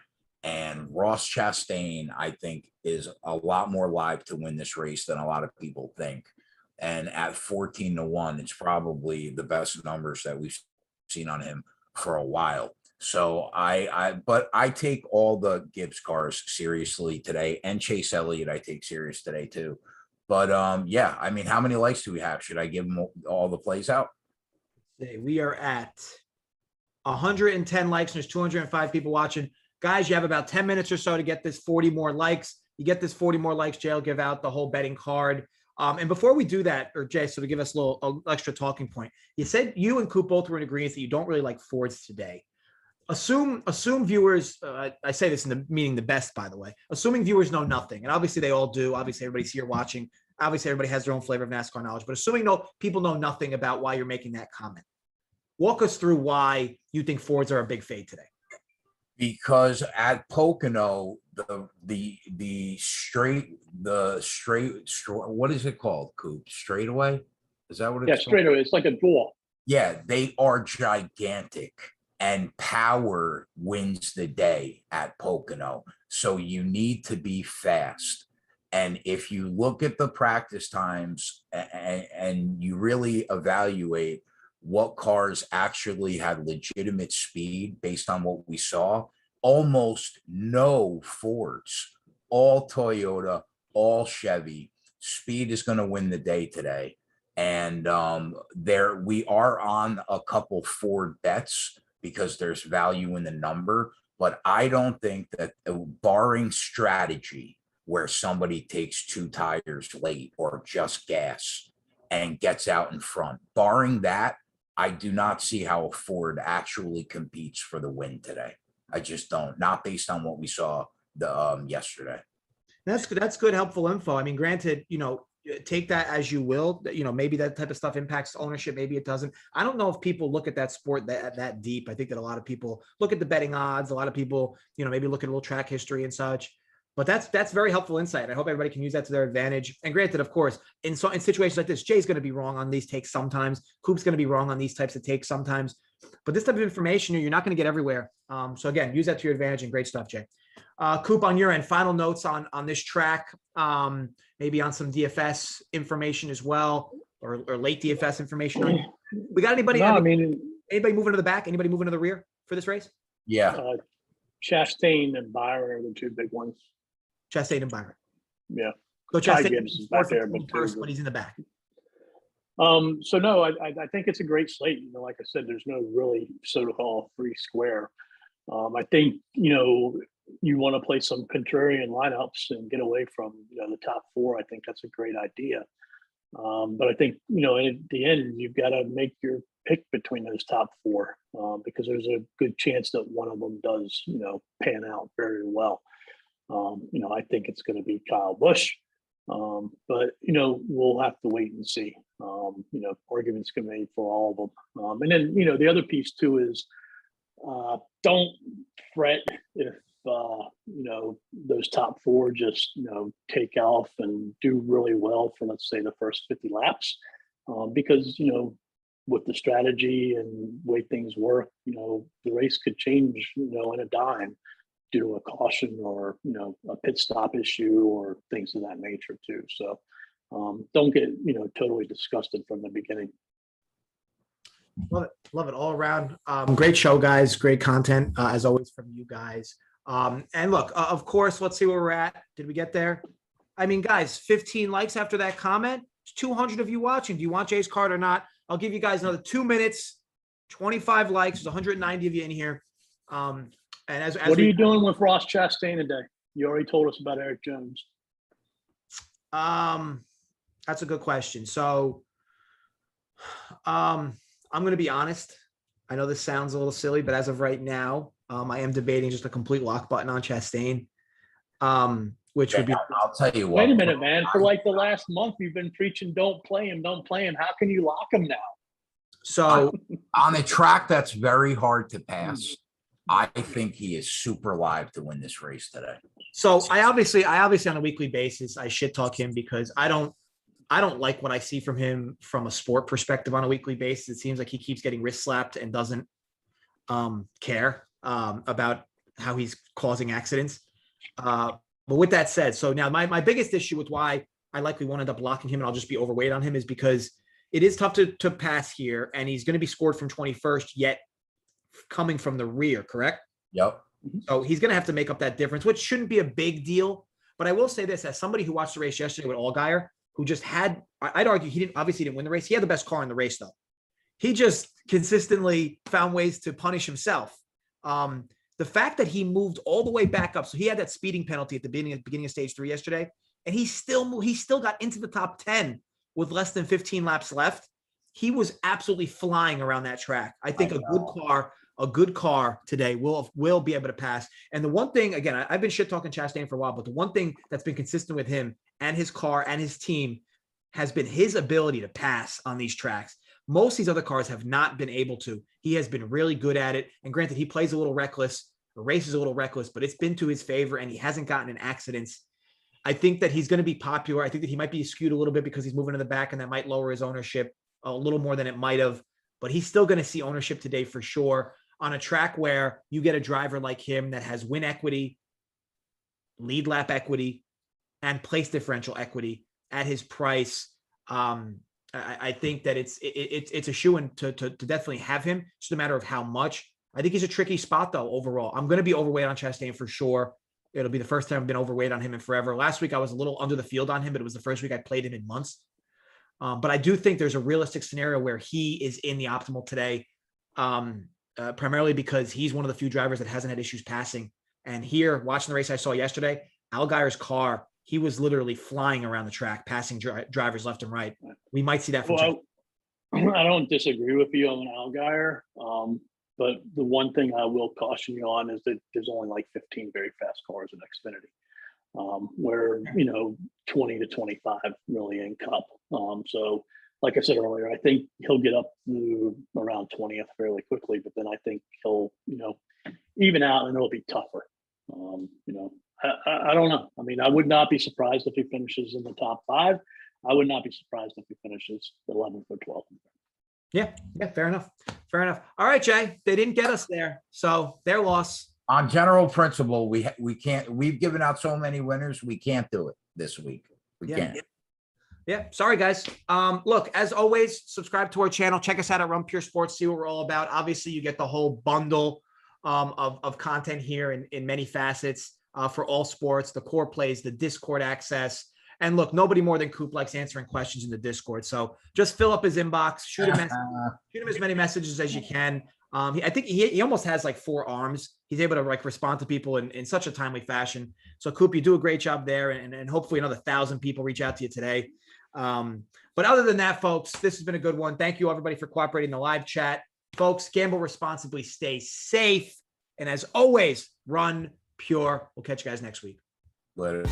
And Ross Chastain, I think, is a lot more live to win this race than a lot of people think. And at 14-1, it's probably the best numbers that we've seen on him for a while. So but I take all the Gibbs cars seriously today, and Chase Elliott I take serious today too. But yeah, I mean, how many likes do we have? Should I give them all the plays out? We are at 110 likes, and there's 205 people watching. Guys, you have about 10 minutes or so to get this 40 more likes. You get this 40 more likes, Jay will give out the whole betting card. And before we do that, or Jay, so to give us a little extra talking point, you said you and Coop both were in agreement that you don't really like Fords today. Assume viewers, I say this in the meaning the best, by the way, assuming viewers know nothing. And obviously they all do. Obviously everybody's here watching. Obviously everybody has their own flavor of NASCAR knowledge, but assuming people know nothing about why you're making that comment. Walk us through why you think Fords are a big fade today. Because at Pocono, the straight, what is it called, Coop? Straightaway? Is that what it's called? Straightaway. It's like a draw. Yeah, they are gigantic. And power wins the day at Pocono. So you need to be fast. And if you look at the practice times and you really evaluate what cars actually had legitimate speed based on what we saw, almost no Fords, all Toyota, all Chevy. Speed is going to win the day today. And we are on a couple Ford bets, because there's value in the number, but I don't think that, barring strategy, where somebody takes 2 tires late or just gas and gets out in front. Barring that, I do not see how a Ford actually competes for the win today. I just don't, not based on what we saw the yesterday. That's good. That's good, helpful info. I mean, granted, take that as you will. Maybe that type of stuff impacts ownership. Maybe it doesn't. I don't know if people look at that sport that deep. I think that a lot of people look at the betting odds. A lot of people, maybe look at a little track history and such. But that's very helpful insight. I hope everybody can use that to their advantage. And granted, of course, in situations like this, Jay's going to be wrong on these takes sometimes. Coop's going to be wrong on these types of takes sometimes. But this type of information, you're not going to get everywhere. So again, use that to your advantage, and great stuff, Jay. Coop, on your end, final notes on this track, maybe on some DFS information as well, or late DFS information. We got anybody? No, anybody moving to the back? Anybody moving to the rear for this race? Yeah. Chastain and Byron are the 2 big ones. Chastain and Byron. Yeah. So Chastain is back there, but first, but he's in the back. So no, I think it's a great slate. Like I said, there's no really so-called free square. I think, you want to play some contrarian lineups and get away from, the top 4. I think that's a great idea. But I think, at the end, you've got to make your pick between those top 4 because there's a good chance that one of them does, pan out very well. I think it's going to be Kyle Busch. But, we'll have to wait and see. Arguments can be made for all of them. And then, the other piece too is don't fret if, those top 4 just, take off and do really well for, let's say, the first 50 laps. Because, with the strategy and way things work, the race could change, in a dime due to a caution or, a pit stop issue or things of that nature too. So don't get, totally disgusted from the beginning. Love it all around. Great show, guys. Great content, as always, from you guys. And look, of course, let's see where we're at. Did we get there? I mean, guys, 15 likes after that comment. It's 200 of you watching. Do you want Jay's card or not? I'll give you guys another 2 minutes, 25 likes. There's 190 of you in here. And as what are you doing with Ross Chastain today? You already told us about Eric Jones. That's a good question. So, I'm going to be honest. I know this sounds a little silly, but as of right now, I am debating just a complete lock button on Chastain, which would be. I'll tell you what. Wait a minute, man. For like the last month, you've been preaching, don't play him, don't play him. How can you lock him now? So on a track that's very hard to pass, I think he is super live to win this race today. So I obviously on a weekly basis, I shit talk him because I don't like what I see from him from a sport perspective on a weekly basis. It seems like he keeps getting wrist slapped and doesn't care about how he's causing accidents. But with that said, so now my biggest issue with why I likely won't end up locking him and I'll just be overweight on him is because it is tough to pass here, and he's going to be scored from 21st, yet coming from the rear, correct? Yep. So he's going to have to make up that difference, which shouldn't be a big deal. But I will say this, as somebody who watched the race yesterday with Allgaier, who just had, I'd argue he didn't win the race. He had the best car in the race, though. He just consistently found ways to punish himself. The fact that he moved all the way back up, so he had that speeding penalty at the beginning of stage 3 yesterday, and he still got into the top 10 with less than 15 laps left. He was absolutely flying around that track. I think a good car today will be able to pass. And the one thing, again, I've been shit talking Chastain for a while, but the one thing that's been consistent with him and his car and his team has been his ability to pass on these tracks. Most of these other cars have not been able to. He has been really good at it. And granted, he plays a little reckless, the race is a little reckless, but it's been to his favor and he hasn't gotten in accidents. I think that he's going to be popular. I think that he might be skewed a little bit because he's moving to the back, and that might lower his ownership a little more than it might have, but he's still going to see ownership today for sure on a track where you get a driver like him that has win equity, lead lap equity, and place differential equity at his price. I think that it's a shoo-in to definitely have him. It's just a matter of how much. I think he's a tricky spot though. Overall, I'm going to be overweight on Chastain for sure. It'll be the first time I've been overweight on him in forever. Last week I was a little under the field on him, but it was the first week I played him in months. But I do think there's a realistic scenario where he is in the optimal today, primarily because he's one of the few drivers that hasn't had issues passing. And here, watching the race I saw yesterday, Allgaier's car, he was literally flying around the track, passing drivers left and right. We might see that from Well, I don't disagree with you on Allgaier. But the one thing I will caution you on is that there's only like 15 very fast cars in Xfinity, where, 20 to 25 really in Cup. So like I said earlier, I think he'll get up to around 20th fairly quickly, but then I think he'll, even out and it'll be tougher. I don't know. I mean, I would not be surprised if he finishes in the top 5. I would not be surprised if he finishes 11th or 12th. Yeah, fair enough. Fair enough. All right, Jay, they didn't get us there, so their loss. On general principle, we can't. We've given out so many winners, we can't do it this week. We can't. Yeah, sorry guys. Look, as always, subscribe to our channel. Check us out at Run Pure Sports. See what we're all about. Obviously, you get the whole bundle of content here in many facets for all sports, the core plays, the Discord access. And look, nobody more than Coop likes answering questions in the Discord. So just fill up his inbox, shoot him as many messages as you can. I think he almost has like 4 arms. He's able to like respond to people in such a timely fashion. So Coop, you do a great job there. And hopefully another 1,000 people reach out to you today. But other than that, folks, this has been a good one. Thank you everybody for cooperating in the live chat. Folks, gamble responsibly, stay safe. And as always, run pure. We'll catch you guys next week. Later.